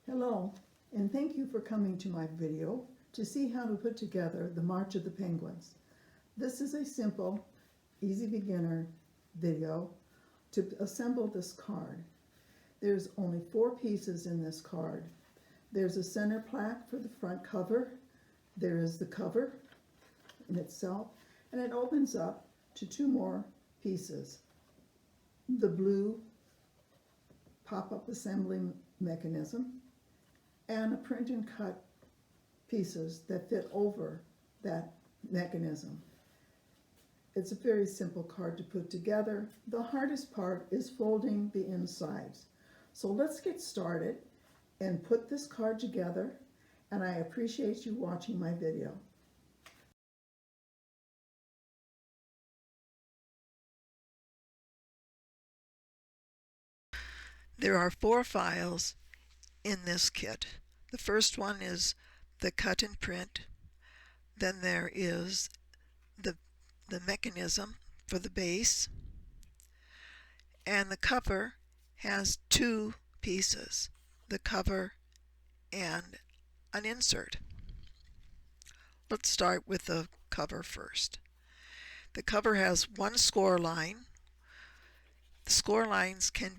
Hello, and thank you for coming to my video to see how to put together the March of the Penguins. This is a simple, easy beginner video to assemble this card. There's only 4 pieces in this card. There's a center plaque for the front cover. There is the cover in itself, and it opens up to 2 more pieces. The blue pop-up assembly mechanism and a print and cut pieces that fit over that mechanism. It's a very simple card to put together. The hardest part is folding the insides. So let's get started and put this card together, and I appreciate you watching my video. There are 4 files in this kit. The first one is the cut and print. Then there is the mechanism for the base. And the cover has 2 pieces, the cover and an insert. Let's start with the cover first. The cover has 1 score line. The score lines can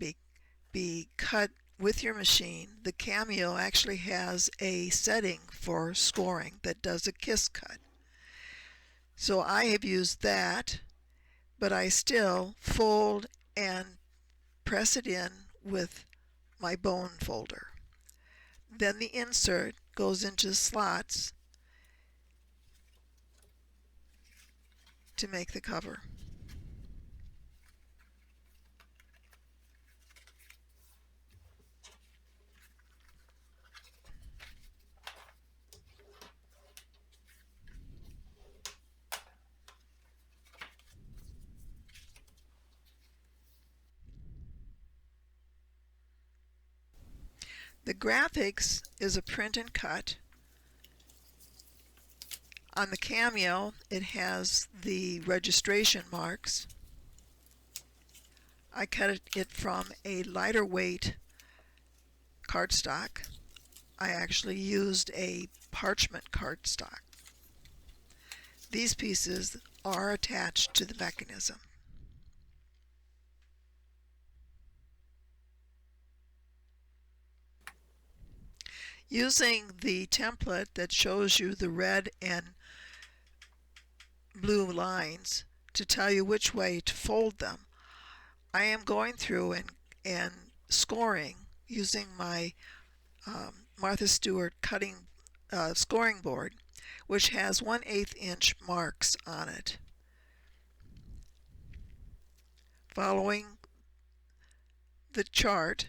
be cut with your machine. The Cameo actually has a setting for scoring that does a kiss cut. So I have used that, but I still fold and press it in with my bone folder. Then the insert goes into slots to make the cover. The graphics is a print and cut. On the Cameo, it has the registration marks. I cut it from a lighter weight cardstock. I actually used a parchment cardstock. These pieces are attached to the mechanism. Using the template that shows you the red and blue lines to tell you which way to fold them, I am going through and scoring using my Martha Stewart scoring board, which has 1/8 inch marks on it. Following the chart,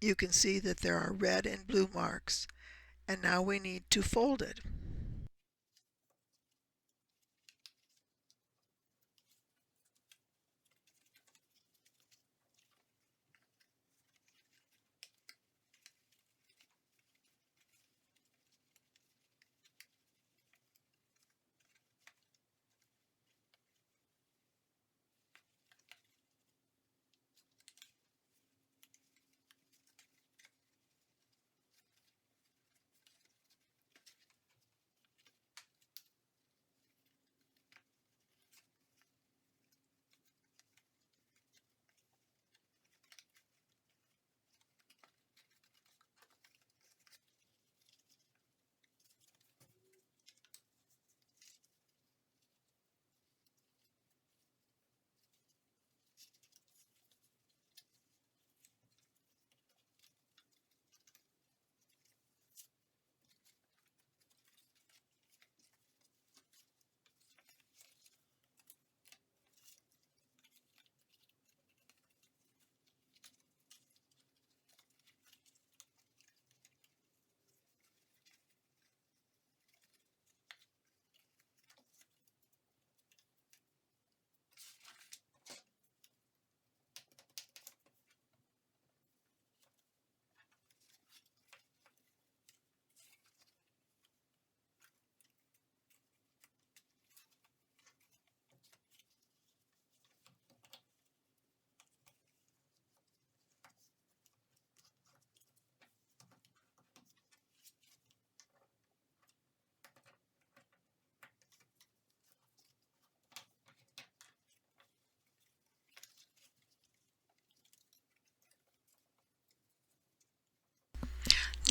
you can see that there are red and blue marks, and now we need to fold it.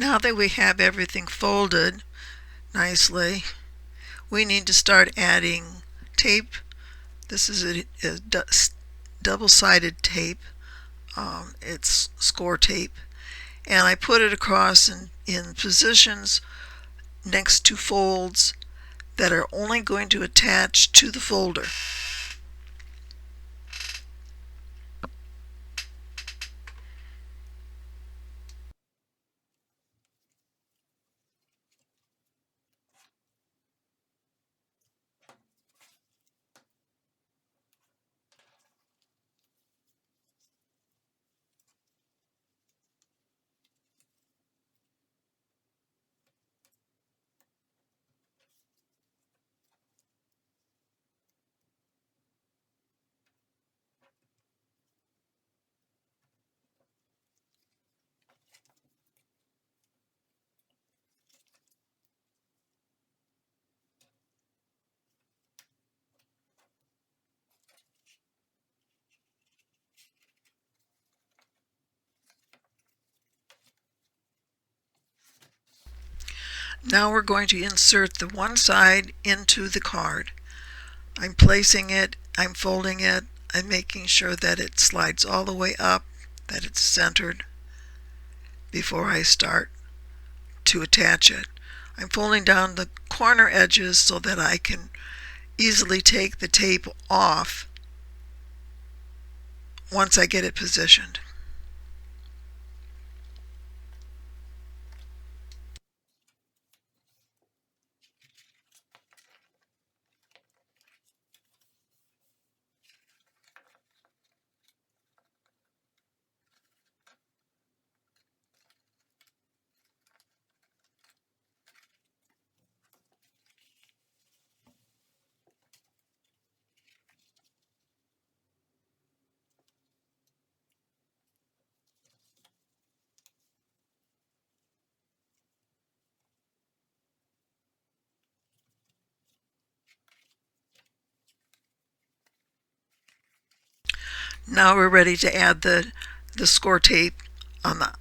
Now that we have everything folded nicely, we need to start adding tape. This is a double-sided tape. It's score tape. And I put it across in positions next to folds that are only going to attach to the folder. Now we're going to insert the one side into the card. I'm placing it, I'm folding it, I'm making sure that it slides all the way up, that it's centered before I start to attach it. I'm folding down the corner edges so that I can easily take the tape off once I get it positioned. Now we're ready to add the score tape on the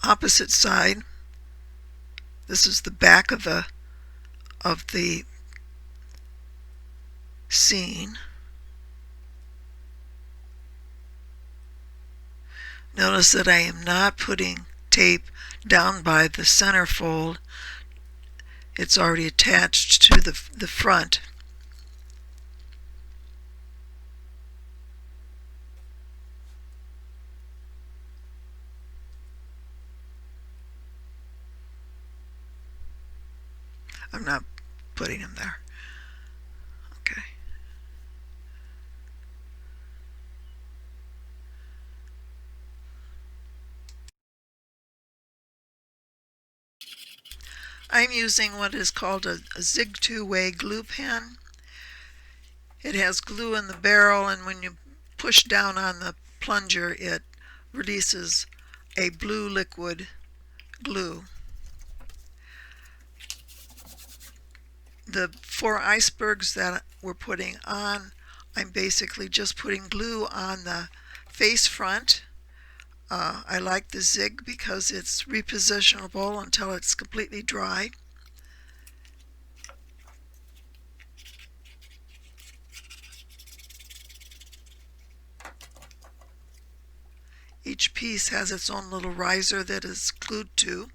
opposite side. This is the back of the scene. Notice that I am not putting tape down by the center fold. It's already attached to the front. I'm not putting them there. Okay. I'm using what is called a Zig two-way glue pen. It has glue in the barrel, and when you push down on the plunger, it releases a blue liquid glue. The 4 icebergs that we're putting on, I'm basically just putting glue on the face front. I like the zig because it's repositionable until it's completely dry. Each piece has its own little riser that is glued to.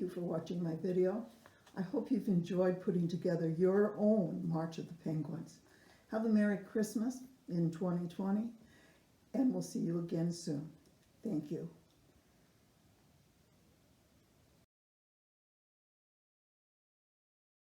you for watching my video. I hope you've enjoyed putting together your own March of the Penguins. Have a Merry Christmas in 2020, and we'll see you again soon. Thank you.